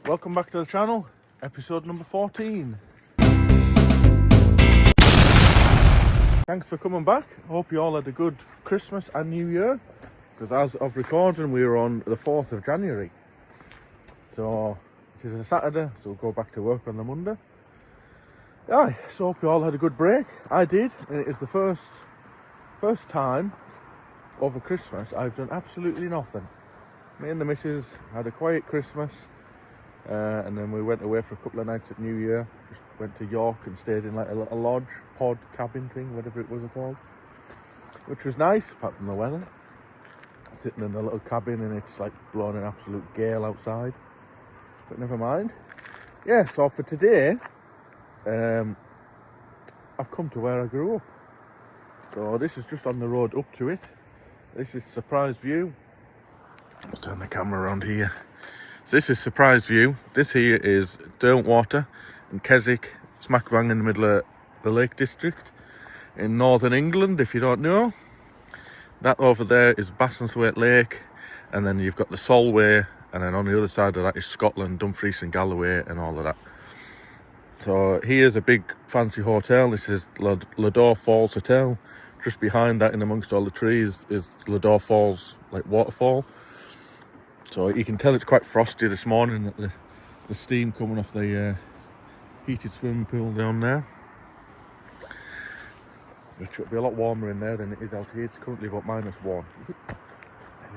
Welcome back to the channel, episode number 14. Thanks for coming back. Hope you all had a good Christmas and New Year, because as of recording we are on the 4th of January. So it is a Saturday, so we'll go back to work on the Monday. Aye, so hope you all had a good break. I did, and it is the first time over Christmas I've done absolutely nothing. Me and the missus had a quiet Christmas, and then we went away for a couple of nights at New Year. Just went to York and stayed in like a little lodge, pod, cabin thing, whatever it was called, which was nice, apart from the weather. Sitting in the little cabin and it's like blowing an absolute gale outside, but never mind. Yeah, so for today, I've come to where I grew up. So this is just on the road up to it. This is Surprise View. Let's turn the camera around here. So this is Surprise View. This here is Derwentwater in Keswick, smack bang in the middle of the Lake District in northern England, if you don't know. That over there is Bassenthwaite Lake, and then you've got the Solway, and then on the other side of that is Scotland, Dumfries and Galloway and all of that. So here's a big fancy hotel. This is Ladore Falls Hotel. Just behind that, in amongst all the trees, is Ladore Falls like waterfall. So you can tell it's quite frosty this morning, the steam coming off the heated swimming pool down there, which will be a lot warmer in there than it is out here. It's currently about -1. Nearly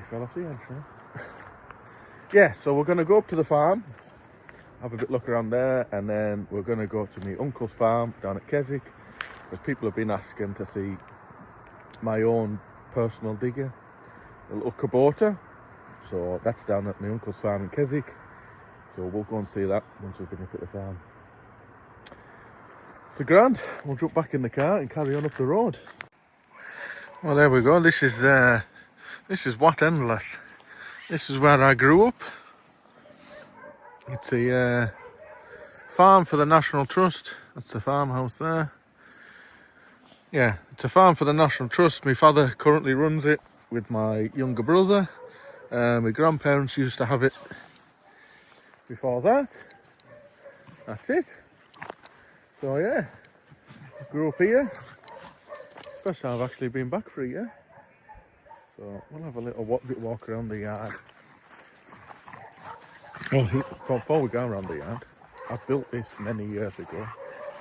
fell off the edge, huh? Yeah, so we're going to go up to the farm, have a bit look around there, and then we're going to go to my uncle's farm down at Keswick, because people have been asking to see my own personal digger, a little Kubota. So that's down at my uncle's farm in Keswick. So we'll go and see that once we've been up at the farm. So grand, we'll jump back in the car and carry on up the road. Well, there we go. This is Wat Endless. This is where I grew up. It's a farm for the National Trust. That's the farmhouse there. Yeah, it's a farm for the National Trust. My father currently runs it with my younger brother. My grandparents used to have it before that. That's it. So yeah, grew up here. First time I've actually been back for a year. So we'll have a little walk around the yard. Oh, before we go around the yard, I built this many years ago.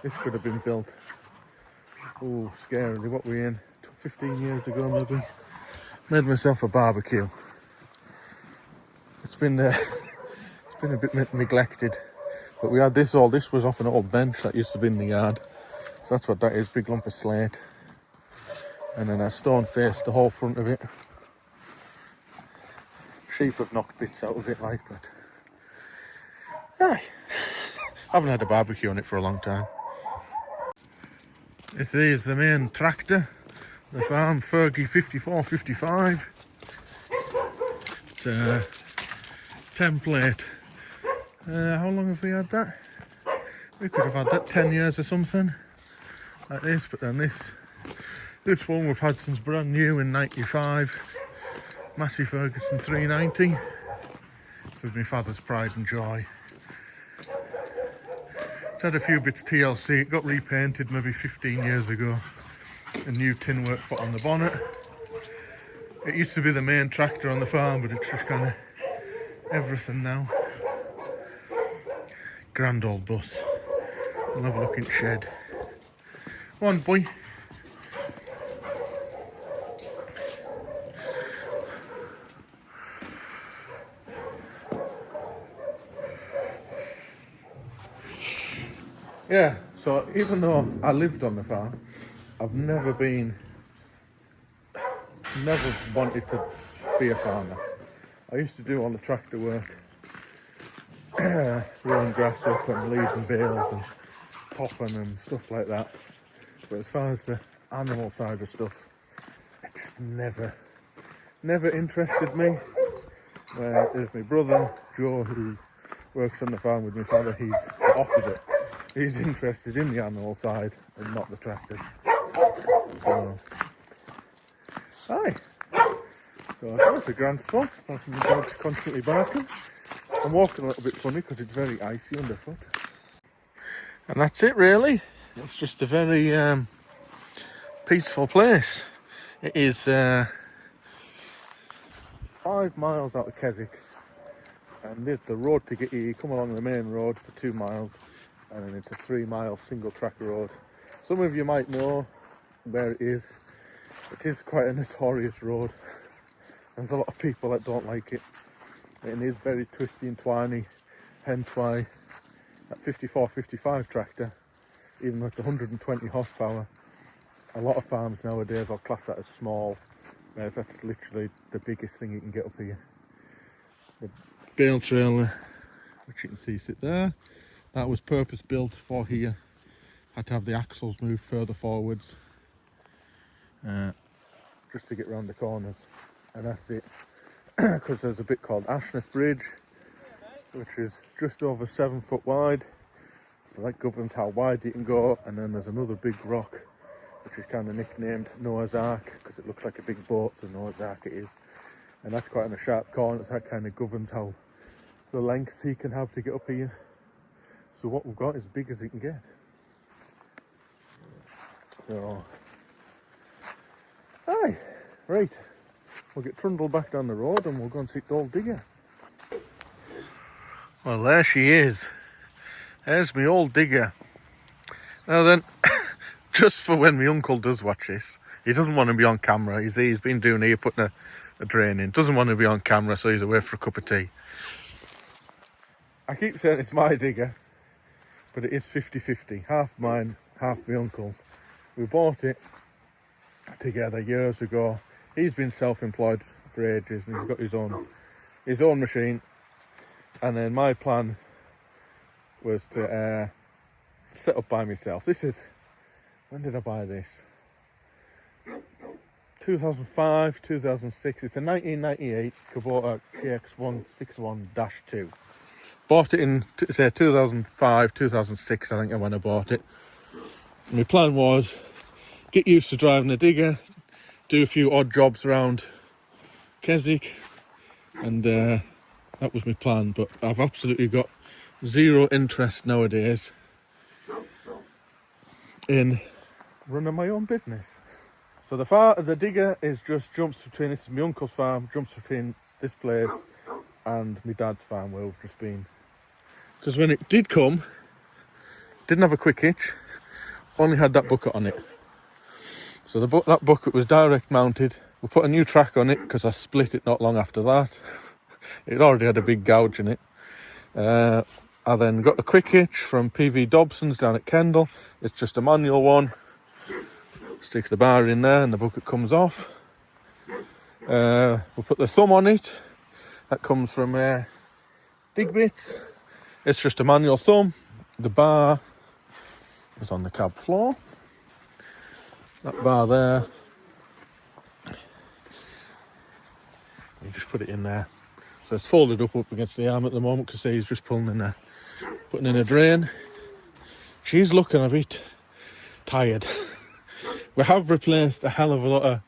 This could have been built, oh, scarily, what we in, 15 years ago maybe. Made myself a barbecue. It's been a bit neglected, but we had this was off an old bench that used to be in the yard. So that's what that is, big lump of slate. And then a stone face, the whole front of it. Sheep have knocked bits out of it, like, but aye. Haven't had a barbecue on it for a long time. This is the main tractor, the farm Fergie 5455. It's a template. How long have we had that? We could have had that 10 years or something like this, but then this one we've had since brand new in 95. Massey Ferguson 390. This is my father's pride and joy. It's had a few bits TLC. It got repainted maybe 15 years ago. A new tin work put on the bonnet. It used to be the main tractor on the farm, but it's just kind of everything now. Grand old bus. We'll have a look in the shed. Come on, boy. Yeah, so even though I lived on the farm, I've never wanted to be a farmer. I used to do all the tractor work, rolling grass up and leaves and bales and popping and stuff like that. But as far as the animal side of stuff, it just never interested me. There's my brother, Joe, who works on the farm with my father. He's the opposite. He's interested in the animal side and not the tractors. So, hi. So I thought it's a grand spot, apart from the dogs constantly barking. I'm walking a little bit funny because it's very icy underfoot. And that's it really. It's just a very peaceful place. It is 5 miles out of Keswick, and there's the road to get here. You come along the main road for 2 miles, and then it's a 3-mile single track road. Some of you might know where it is. It is quite a notorious road. There's a lot of people that don't like it. It is very twisty and twiny, hence why that 54-55 tractor, even though it's 120 horsepower, a lot of farms nowadays will class that as small, whereas that's literally the biggest thing you can get up here. The bale trailer, which you can see sit there, that was purpose built for here. Had to have the axles moved further forwards just to get round the corners, and that's it. Because there's a bit called Ashness Bridge, which is just over 7 foot wide, so that governs how wide you can go. And then there's another big rock which is kind of nicknamed Noah's Ark because it looks like a big boat, so Noah's Ark it is, and that's quite in a sharp corner, so that kind of governs how the length he can have to get up here. So what we've got is as big as it can get. So aye, right, we'll get trundled back down the road and we'll go and see the old digger. Well, there she is. There's my old digger. Now then, just for when my uncle does watch this, he doesn't want to be on camera. He's been doing here, putting a drain in. Doesn't want to be on camera, so he's away for a cup of tea. I keep saying it's my digger, but it is 50-50. Half mine, half my uncle's. We bought it together years ago. He's been self-employed for ages and he's got his own machine. And then my plan was to set up by myself. This is, when did I buy this? 2005, 2006. It's a 1998 Kubota KX161-2. Bought it in, say, 2005, 2006, I think, when I bought it. My plan was get used to driving a digger, do a few odd jobs around Keswick, and that was my plan. But I've absolutely got zero interest nowadays in running my own business. So the digger is just jumps between, this is my uncle's farm, jumps between this place and my dad's farm where we've just been. Because when it did come, didn't have a quick hitch, only had that bucket on it. So that bucket was direct mounted. We put a new track on it because I split it not long after that. It already had a big gouge in it. I then got a quick hitch from PV Dobson's down at Kendal. It's just a manual one. Stick the bar in there and the bucket comes off. We'll put the thumb on it. That comes from Dig Bits. It's just a manual thumb. The bar is on the cab floor. That bar there, you just put it in there. So it's folded up against the arm at the moment because he's just putting in a drain. She's looking a bit tired. We have replaced a hell of a lot of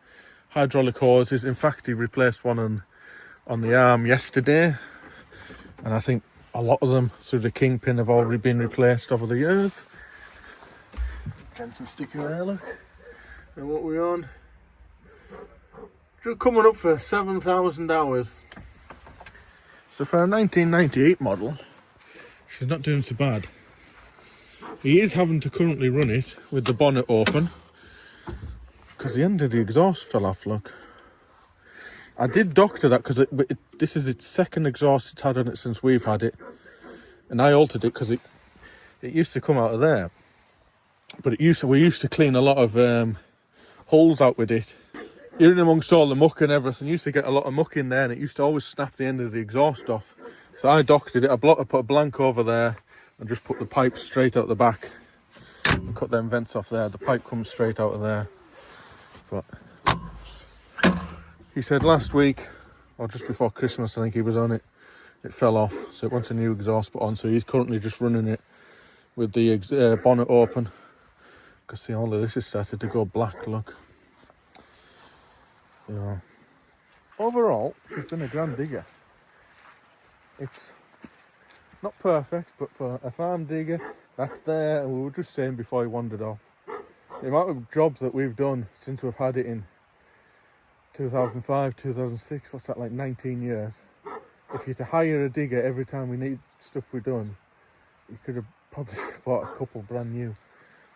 hydraulic hoses. In fact, he replaced one on the arm yesterday, and I think a lot of them through the kingpin have already been replaced over the years. Jensen sticker there, look. And what we're on, coming up for 7,000 hours. So for a 1998 model, she's not doing so bad. He is having to currently run it with the bonnet open because the end of the exhaust fell off, look. I did doctor that because this is its second exhaust it's had on it since we've had it. And I altered it because it used to come out of there. But we used to clean a lot of holes out with it. Even amongst all the muck and everything, used to get a lot of muck in there and it used to always snap the end of the exhaust off. So I doctored it. I put a blank over there and just put the pipe straight out the back and cut them vents off there. The pipe comes straight out of there. But he said last week, or just before Christmas, I think he was on it, it fell off. So it wants a new exhaust put on. So he's currently just running it with the bonnet open. Because see, all of this has started to go black, look. Yeah. Overall, it's been a grand digger. It's Not perfect, but for a farm digger, that's there. And we were just saying before he wandered off, the amount of jobs that we've done since we've had it in 2005, 2006, what's that, like 19 years? If you're to hire a digger every time we need stuff we've done, you could have probably bought a couple brand new.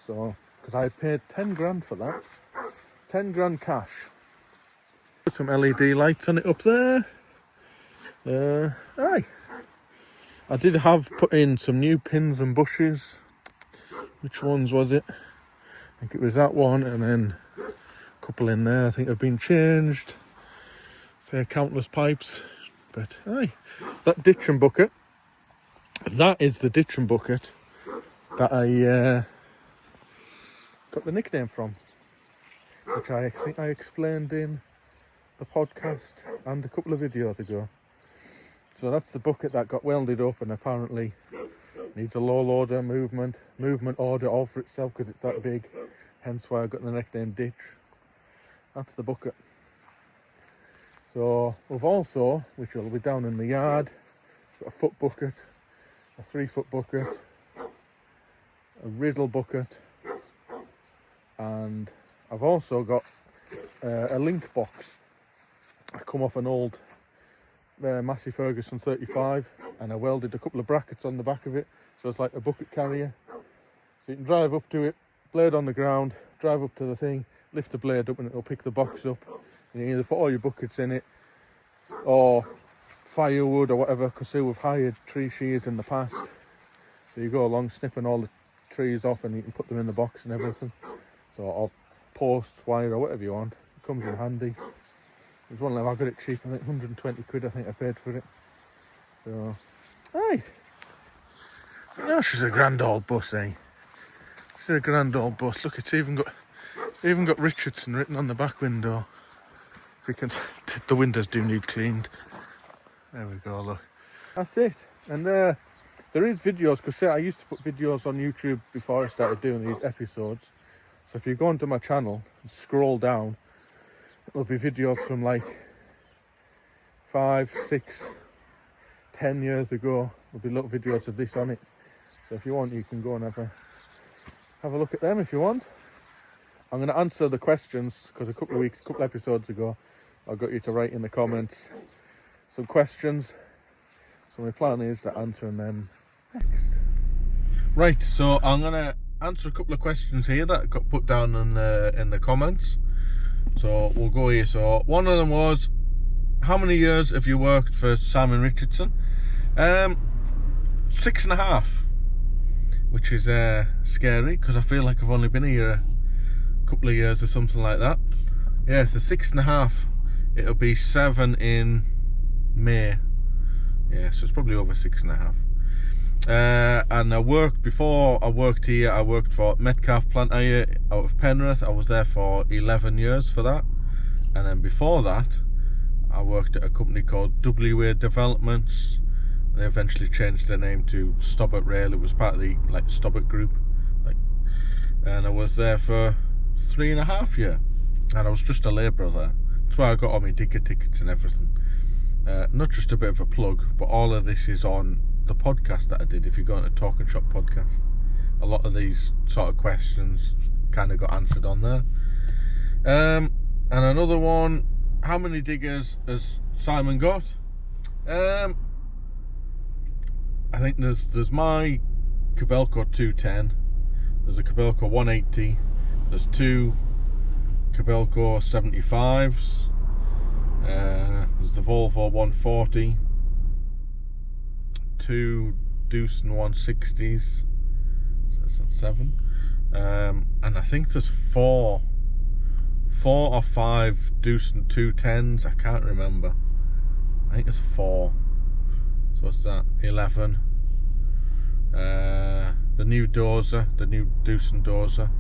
So, because I paid 10 grand for that. 10 grand cash. Put some LED lights on it up there. Aye. I did have put in some new pins and bushes. Which ones was it? I think it was that one, and then a couple in there I think have been changed. Say countless pipes. But aye, that ditch and bucket, that is the ditch and bucket that I got the nickname from, which I think I explained in the podcast and a couple of videos ago. So that's the bucket that got welded up and apparently needs a low loader movement order all for itself because it's that big, hence why I got the nickname ditch. That's the bucket. So we've also, which will be down in the yard, got a foot bucket, a 3-foot bucket, a riddle bucket, and I've also got a link box. I come off an old Massey Ferguson 35 and I welded a couple of brackets on the back of it, so it's like a bucket carrier. So you can drive up to it, blade on the ground, drive up to the thing, lift the blade up and it'll pick the box up. You can either put all your buckets in it or firewood or whatever, because say we've hired tree shears in the past, so you go along snipping all the trees off and you can put them in the box and everything. So, or posts, wire or whatever you want, it comes in handy. There's one of them, I got it cheap, I think 120 quid I think I paid for it. So, aye. No, she's a grand old bus, eh? She's a grand old bus. Look, it's even got Richardson written on the back window. If we can, the windows do need cleaned. There we go, look. That's it. And there is videos, because I used to put videos on YouTube before I started doing these episodes. So if you go onto my channel and scroll down, there'll be videos from like 5, 6, 10 years ago. There'll be little videos of this on it. So if you want, you can go and have a look at them if you want. I'm going to answer the questions, because a couple episodes ago, I got you to write in the comments some questions. So my plan is to answering them next. Right, so I'm going to answer a couple of questions here that got put down in the comments. So we'll go here. So one of them was, how many years have you worked for Simon Richardson? 6.5, which is scary, because I feel like I've only been here a couple of years or something like that. Yeah, so 6.5. It'll be 7 in May. Yeah, so it's probably over 6.5. And before I worked here, I worked for Metcalf Plant Hire out of Penrith. I was there for 11 years for that. And then before that, I worked at a company called WA Developments. They eventually changed their name to Stobbart Rail. It was part of the Stobbart group. And I was there for 3.5 years. And I was just a labourer there. That's why I got all my digger tickets and everything. Not just a bit of a plug, but all of this is on the podcast that I did. If you go on a Talk and Shop podcast, a lot of these sort of questions kind of got answered on there. And another one, how many diggers has Simon got? I think there's my Kubota 210, there's a Kubota 180, there's 2 Kubota 75s, there's the Volvo 140, 2 Doosan 160s, so that's 7, and I think there's 4 or 5 Doosan 210s, I can't remember. I think it's 4. So what's that? 11. The new dozer, the new Doosan dozer,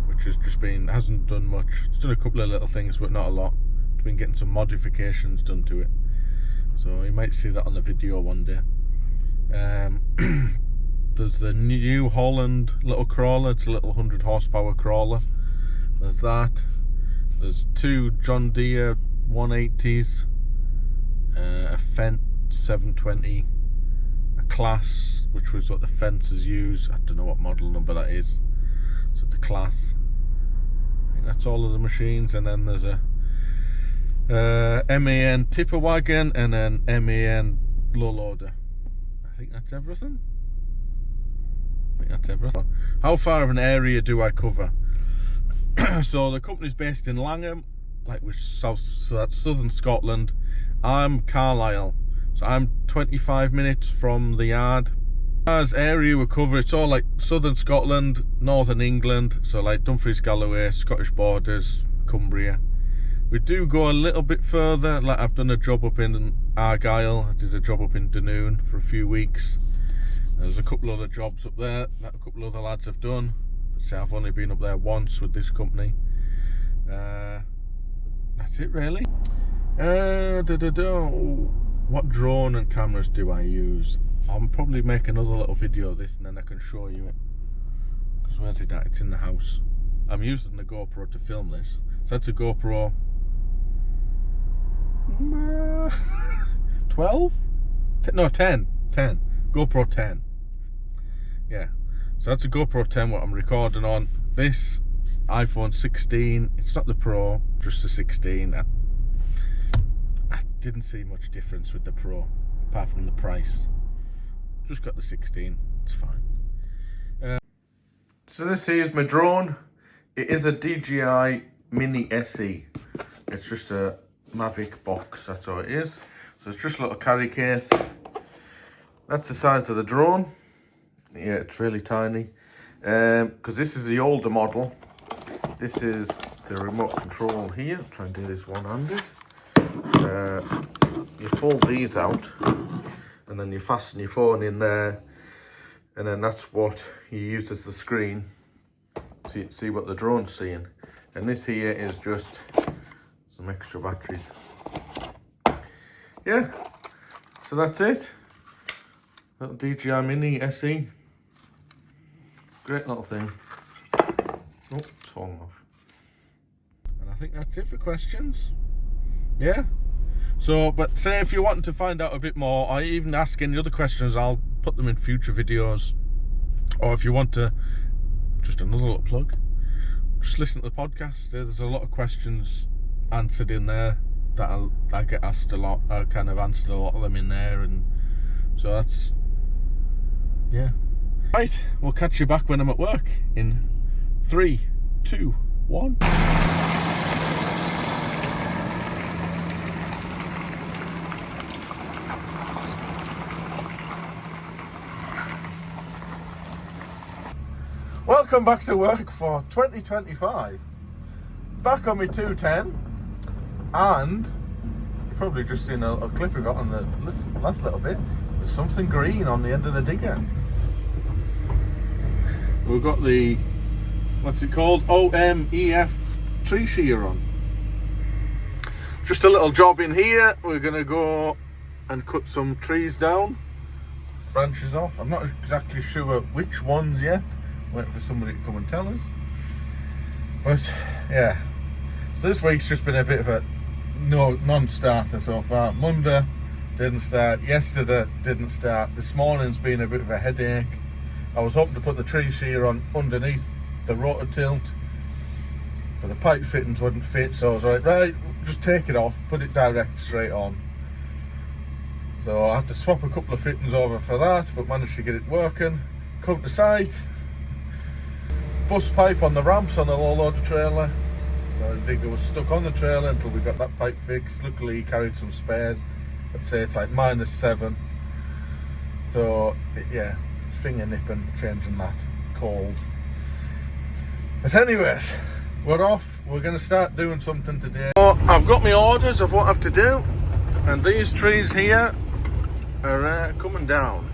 which has just hasn't done much. It's done a couple of little things, but not a lot. It's been getting some modifications done to it, so you might see that on the video one day. There's the New Holland little crawler. It's a little 100 horsepower crawler. There's that. There's 2 John Deere 180s, a Fendt 720, a Class, which was what the fencers use. I don't know what model number that is. So the Class. I think that's all of the machines, and then there's a MAN tipper wagon and then MAN low loader. I think that's everything. How far of an area do I cover? So the company's based in Langham, like with southern Scotland. I'm Carlisle, so I'm 25 minutes from the yard. As area we cover, it's all like southern Scotland, northern England, so like Dumfries, Galloway, Scottish borders, Cumbria. We do go a little bit further, like I've done a job up in Argyll, I did a job up in Dunoon for a few weeks. There's a couple other jobs up there that a couple other lads have done. But I've only been up there once with this company. That's it really. What drone and cameras do I use? I'll probably make another little video of this and then I can show you it. Because where's it at? It's in the house. I'm using the GoPro to film this. So that's a GoPro 12? No, 10. GoPro 10. Yeah. So that's a GoPro 10 what I'm recording on. This iPhone 16, it's not the Pro, just the 16. I didn't see much difference with the Pro, apart from the price. Just got the 16, it's fine. So this here is my drone. It is a DJI Mini SE. It's just a Mavic box, that's all it is. So it's just a little carry case. That's the size of the drone. Yeah, it's really tiny. Because this is the older model. This is the remote control here. Try and do this one-handed. You fold these out and then you fasten your phone in there, and then that's what you use as the screen. See what the drone's seeing. And this here is just some extra batteries. Yeah, so that's it. Little DJI Mini SE. Great little thing. Oh, it's falling off. And I think that's it for questions. Yeah. So, but say if you want to find out a bit more, or even ask any other questions, I'll put them in future videos. Or if you want to, just another little plug, just listen to the podcast. There's a lot of questions answered in there that I get asked a lot. I kind of answered a lot of them in there, and so that's, yeah. Right, we'll catch you back when I'm at work in 3, 2, 1. Welcome back to work for 2025. Back on my 210, and you've probably just seen a clip we got on the last little bit. There's something green on the end of the digger. We've got the, what's it called, OMEF tree shear on. Just a little job in here. We're going to go and cut some trees down, branches off. I'm not exactly sure which ones yet. Waiting for somebody to come and tell us. But yeah, so this week's just been a bit of a non-starter so far. Monday didn't start, yesterday didn't start, this morning's been a bit of a headache. I was hoping to put the tree shear on underneath the rotor tilt, but the pipe fittings wouldn't fit, so I was like, right, just take it off, put it direct straight on. So I had to swap a couple of fittings over for that, but managed to get it working. Come to site, bus pipe on the ramps on the low loader trailer, so the digger was stuck on the trailer until we got that pipe fixed. Luckily he carried some spares. I'd say it's like -7, so yeah, finger nipping, changing that, cold. But anyways, we're off. We're going to start doing something today. So I've got my orders of what I have to do, and these trees here are coming down.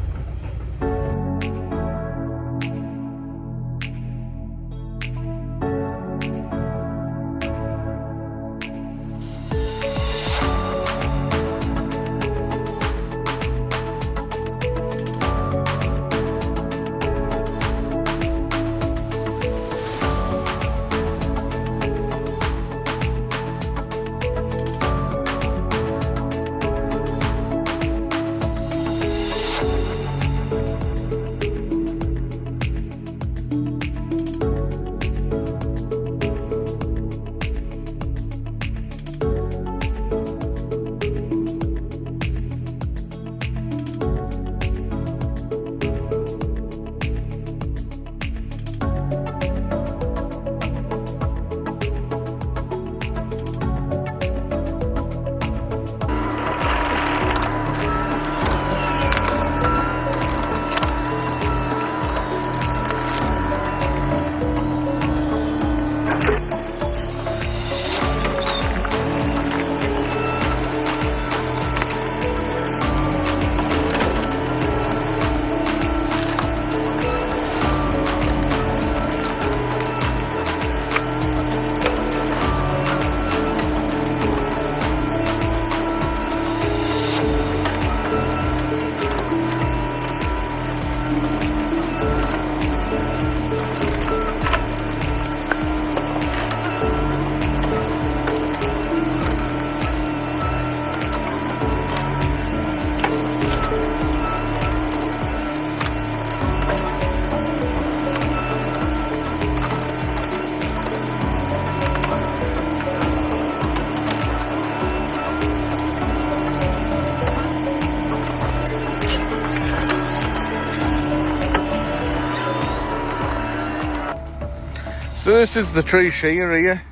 So this is the tree shear here.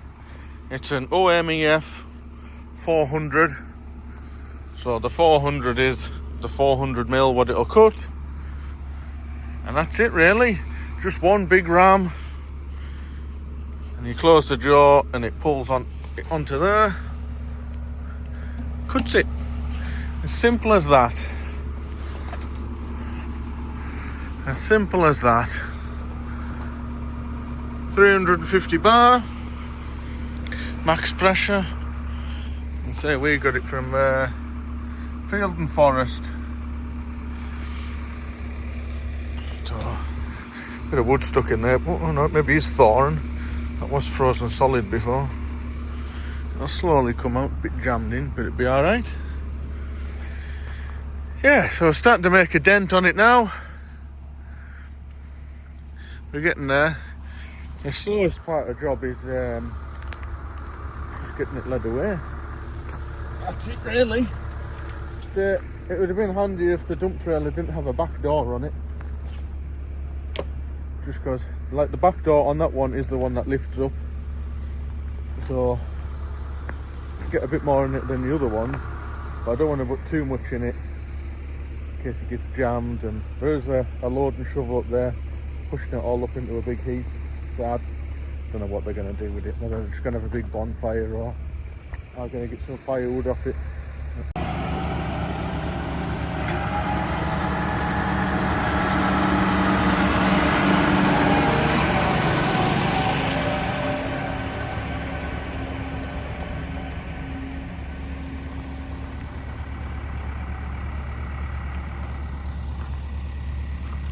It's an OMEF 400. So the 400 is the 400mm what it'll cut. And that's it really. Just one big ram. And you close the jaw and it pulls onto there. Cuts it. As simple as that. As simple as that. 350 bar. Max pressure. And say we got it from Field and Forest. So, bit of wood stuck in there. Oh no, maybe it's thorn. That was frozen solid before. It'll slowly come out, a bit jammed in, but it'll be alright. Yeah, so we're starting to make a dent on it now. We're getting there. The slowest part of the job is just getting it led away. That's it really. So it would have been handy if the dump trailer didn't have a back door on it. Just because, like, the back door on that one is the one that lifts up. So you get a bit more in it than the other ones. But I don't want to put too much in it in case it gets jammed. And there's a load and shovel up there, pushing it all up into a big heap. So I don't know what they're going to do with it. Whether they're just going to have a big bonfire or I'm going to get some firewood off it.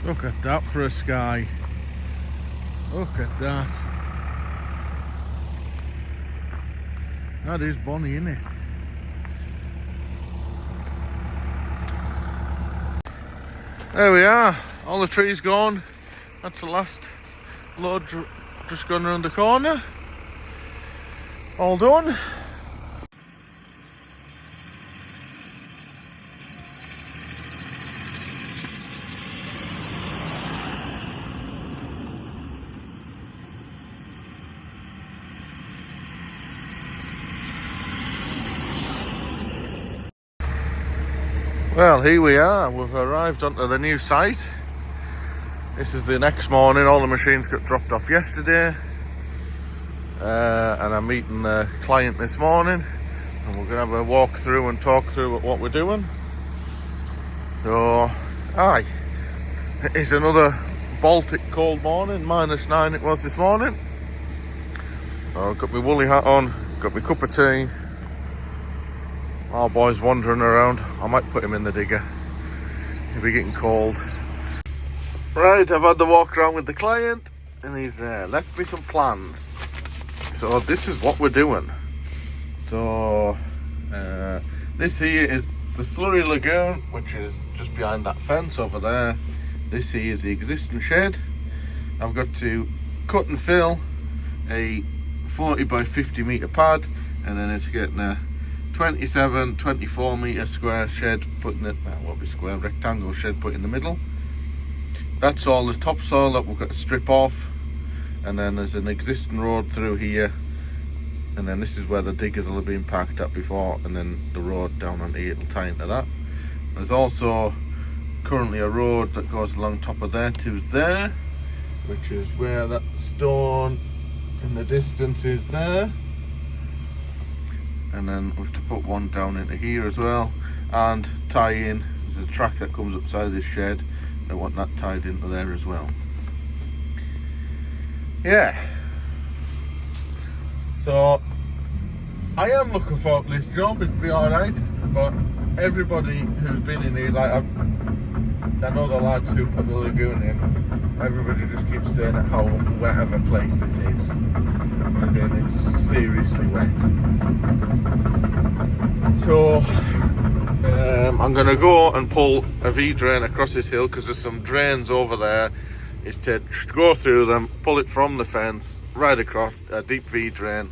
Look at that for a sky. Look at that. That is bonny, isn't it? There we are. All the trees gone. That's the last load just gone around the corner. All done. Well, here we are. We've arrived onto the new site. This is the next morning. All the machines got dropped off yesterday. And I'm meeting the client this morning. And we're going to have a walk through and talk through what we're doing. So, aye. It's another Baltic cold morning. -9 it was this morning. So I've got my woolly hat on. Got my cup of tea. Our boy's wandering around. I might put him in the digger. He'll be getting cold. Right, I've had the walk around with the client and he's left me some plans. So this is what we're doing. So this here is the slurry lagoon, which is just behind that fence over there. This here is the existing shed. I've got to cut and fill a 40 by 50 metre pad, and then it's getting a 24 metre square shed put in the, what be square, rectangle shed put in the middle. That's all the topsoil that we've got to strip off, and then there's an existing road through here, and then this is where the diggers will have been parked at before, and then the road down on here will tie into that. There's also currently a road that goes along top of there to there, which is where that stone in the distance is there. And then we have to put one down into here as well and tie in. There's a track that comes upside this shed. I want that tied into there as well. Yeah. So I am looking forward to this job. It'll be alright, but everybody who's been in here, like I know the lads who put the lagoon in, everybody just keeps saying how wet of a place this is. As in, it's seriously wet. So I'm gonna go and pull a V-drain across this hill because there's some drains over there. Is to go through them, pull it from the fence right across, a deep V-drain,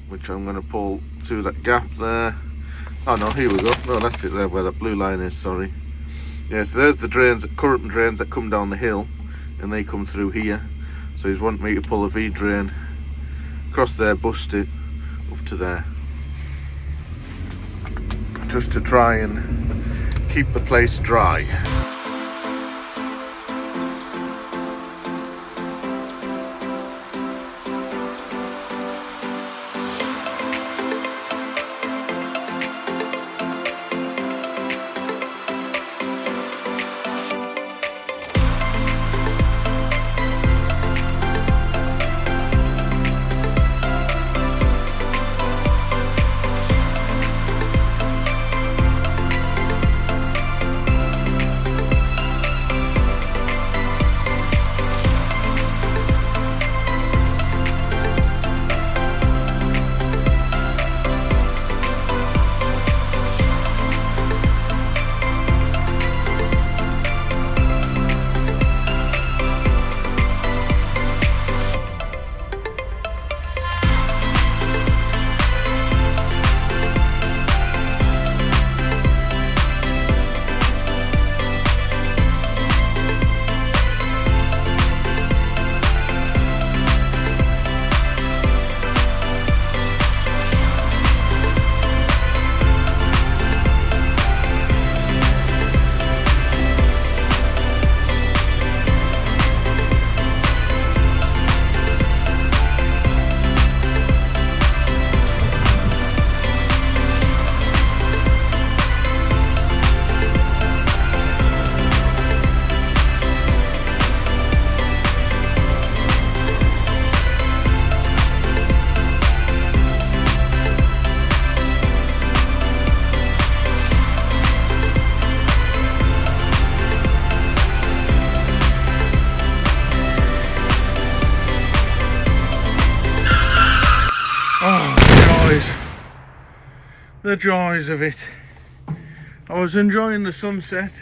which I'm gonna pull through that gap there. Oh no, here we go. No, that's it there where the blue line is, sorry. Yeah, so there's the drains, current drains that come down the hill, and they come through here. So he's wanting me to pull a V-drain across there, bust it up to there, just to try and keep the place dry. The joys of it. I was enjoying the sunset,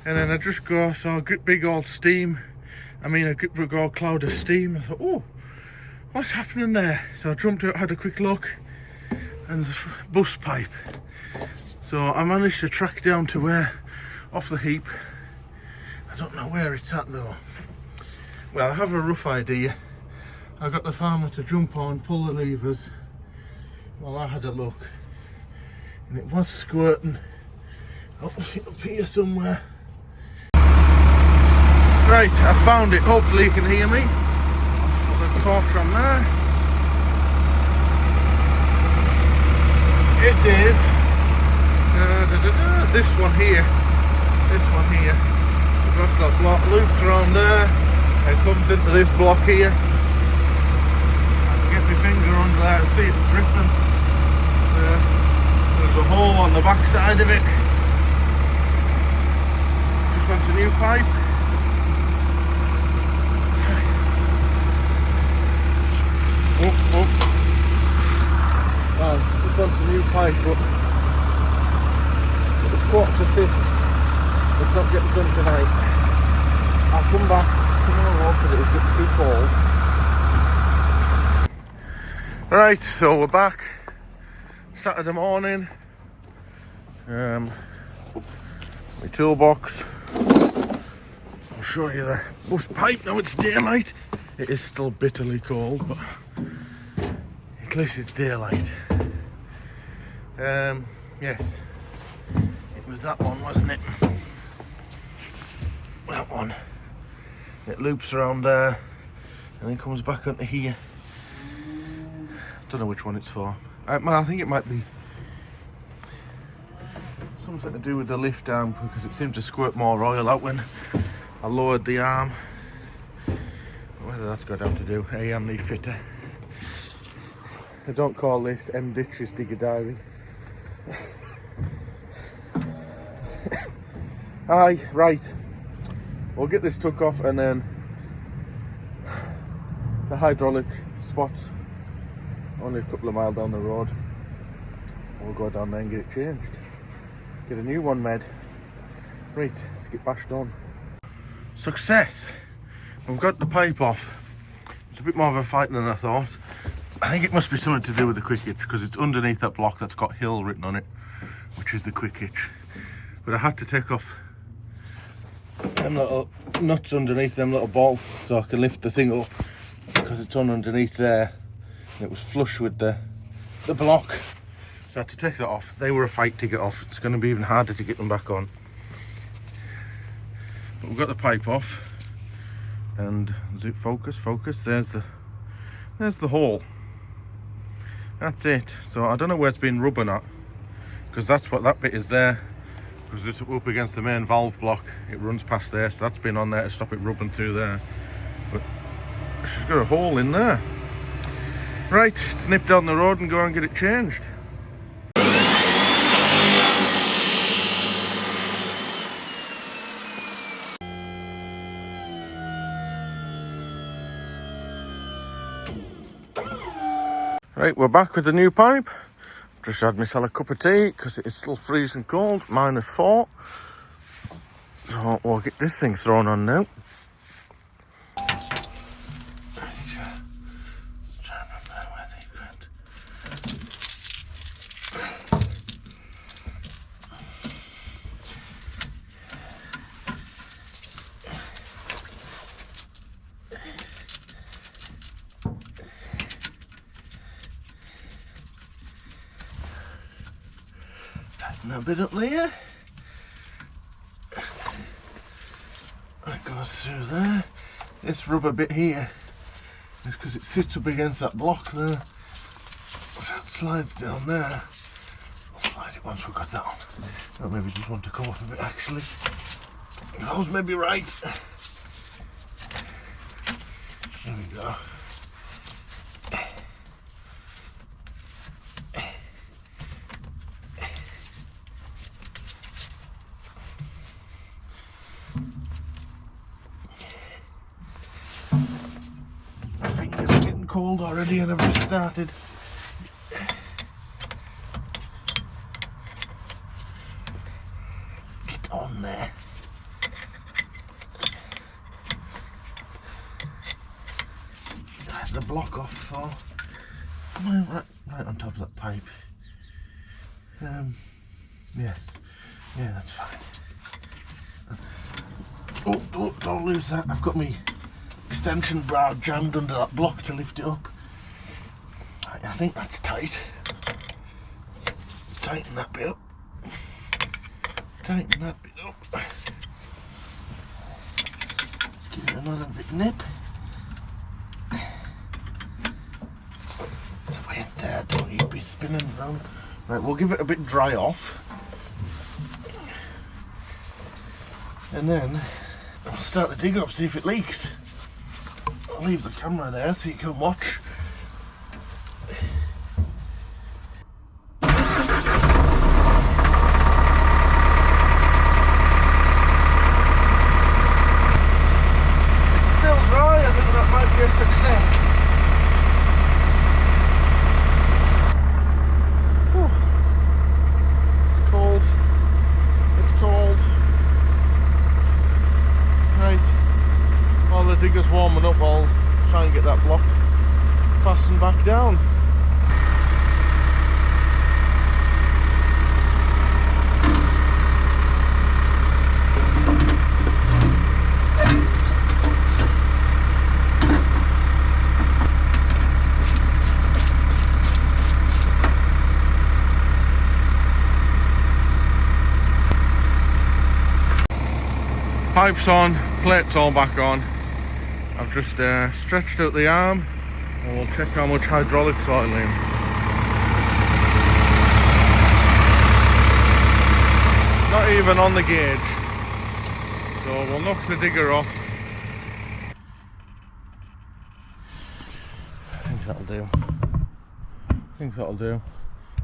and then I just saw a big old steam. I mean, a big old cloud of steam. I thought, oh, what's happening there? So I jumped out, had a quick look, and bus pipe. So I managed to track down to where, off the heap. I don't know where it's at though. Well, I have a rough idea. I got the farmer to jump on, pull the levers. Well, I had a look, and it was squirting up here somewhere. Right, I found it. Hopefully you can hear me. Put the torch on there. It is this one here. This one here. Across that block, loops around there, and comes into this block here. I can get my finger under there and see it dripping. There's a hole on the back side of it. Just wants a new pipe. Just wants a new pipe, but it's 6:15. It's not getting done tonight. I'll come back tomorrow because it was getting too cold. Right, so we're back. Saturday morning. My toolbox. I'll show you the bus pipe now it's daylight. It is still bitterly cold, but at least it's daylight. Yes, it was that one, wasn't it? That one. It loops around there and then comes back onto here. Don't know which one it's for. I think it might be something to do with the lift arm, because it seemed to squirt more oil out when I lowered the arm. Whether that's got down to do, AM need fitter. I don't call this M Ditches Digger Diving. Aye, right. We'll get this took off, and then the hydraulic spot only a couple of miles down the road. We'll go down there and get it changed. Get a new one made. Right, let's get bashed on. Success! We've got the pipe off. It's a bit more of a fight than I thought. I think it must be something to do with the quick hitch, because it's underneath that block that's got Hill written on it, which is the quick hitch. But I had to take off them little nuts underneath them little bolts so I can lift the thing up, because it's on underneath there. It was flush with the block, so I had to take that off. They were a fight to get off. It's going to be even harder to get them back on. But we've got the pipe off, and zoom, focus. There's the hole. That's it. So I don't know where it's been rubbing at, because that's what that bit is there. Because it's up against the main valve block, it runs past there, so that's been on there to stop it rubbing through there. But she's got a hole in there. Right, let's nip down the road and go and get it changed. Right, we're back with the new pipe. Just had myself a cup of tea because it is still freezing cold, -4. So we'll get this thing thrown on now. Tighten a bit up there. That goes through there. This rubber bit here is because it sits up against that block there. So it slides down there. I'll slide it once we've got that on. Or maybe just want to come off a bit actually. That was maybe right. There we go. My fingers are getting cold already and I've just started. Get on there. The block off for right on top of that pipe. Yes, yeah, that's fine. Oh, don't lose that. I've got my extension bar jammed under that block to lift it up. Right, I think that's tight. Tighten that bit up. Tighten that bit up. Let's give it another bit nip. Wait there, don't you be spinning around. Right, we'll give it a bit dry off. And then I'll start the digger up, see if it leaks. I'll leave the camera there so you can watch. It's still dry, I think that might be a success. Digger's warming up, I'll try and get that block fastened back down. Pipes on, plates all back on. I've just stretched out the arm and we'll check how much hydraulics oil in. Not even on the gauge. So we'll knock the digger off. I think that'll do.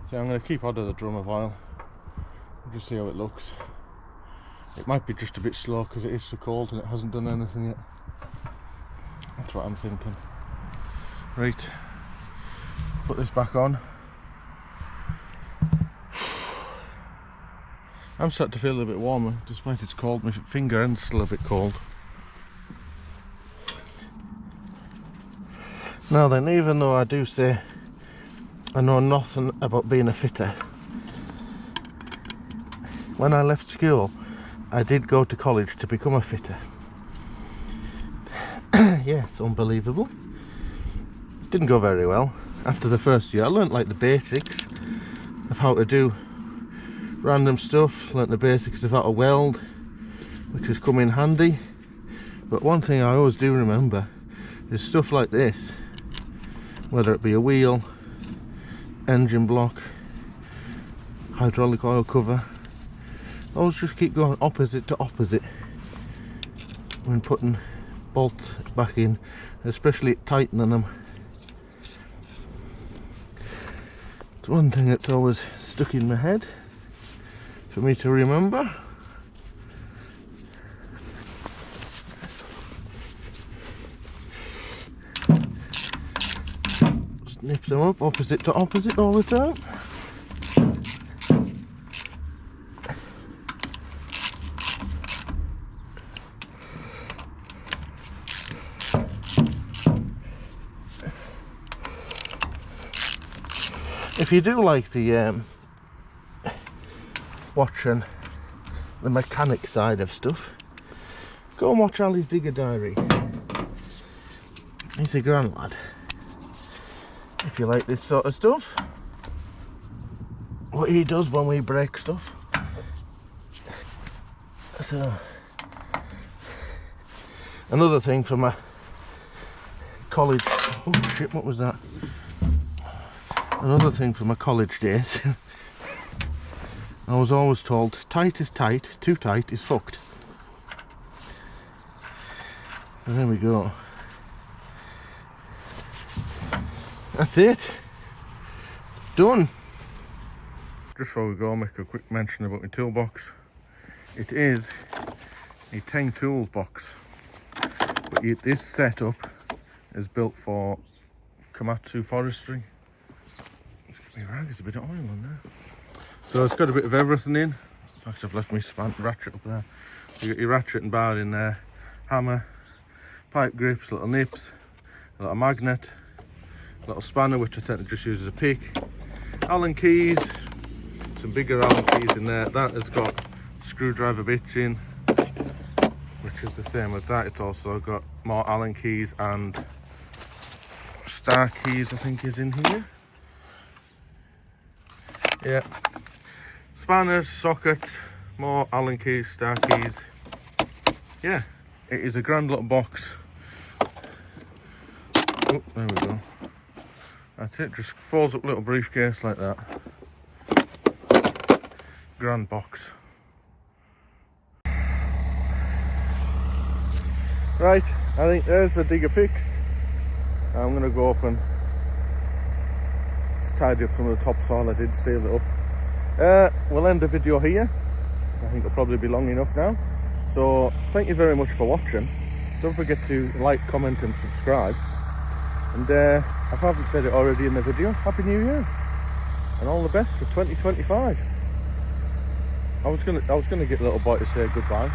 So I'm going to keep out of the drum a while. Just see how it looks. It might be just a bit slow because it is so cold and it hasn't done anything yet. That's what I'm thinking. Right, put this back on. I'm starting to feel a bit warmer, despite it's cold. My finger end's still a bit cold. Now then, even though I do say I know nothing about being a fitter, when I left school, I did go to college to become a fitter. Yes, unbelievable. Didn't go very well. after the first year. I learnt like the basics of how to do random stuff, learnt the basics of how to weld, which has come in handy. But one thing I always do remember is stuff like this, whether it be a wheel, engine block, hydraulic oil cover, always just keep going opposite to opposite when putting bolts back in, especially tightening them. It's one thing that's always stuck in my head for me to remember. Snip them up opposite to opposite all the time. If you do like the watching the mechanic side of stuff, go and watch Ali's Digger Diary. He's a grand lad. If you like this sort of stuff, what he does when we break stuff. So, another thing for my college, oh shit, what was that? Another thing for my college days, I was always told, tight is tight, too tight is fucked. So there we go. That's it. Done. Just before we go, I'll make a quick mention about my toolbox. It is a 10 tools box, but this setup is built for Komatsu forestry. There's a bit of oil in there. So it's got a bit of everything in. In fact, I've left my ratchet up there. You got your ratchet and bar in there, hammer, pipe grips, little nips, a little magnet, a little spanner which I tend to just use as a pick, Allen keys, some bigger Allen keys in there. That has got screwdriver bits in, which is the same as that. It's also got more Allen keys and star keys, I think, is in here. Yeah, spanners, sockets, more Allen keys, star keys. Yeah, it is a grand little box. Oh, there we go. That's it, just folds up little briefcase like that. Grand box. Right, I think there's the digger fixed. I'm going to go up and tidy up some of the topsoil I did, seal it up. We'll end the video here. I think it'll probably be long enough now. So thank you very much for watching. Don't forget to like, comment and subscribe. And if I haven't said it already in the video, Happy New Year and all the best for 2025. I was gonna get little boy to say goodbye.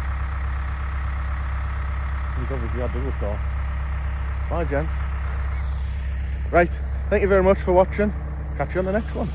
He's obviously had other thoughts. Bye, gents. Right, thank you very much for watching. Catch you on the next one.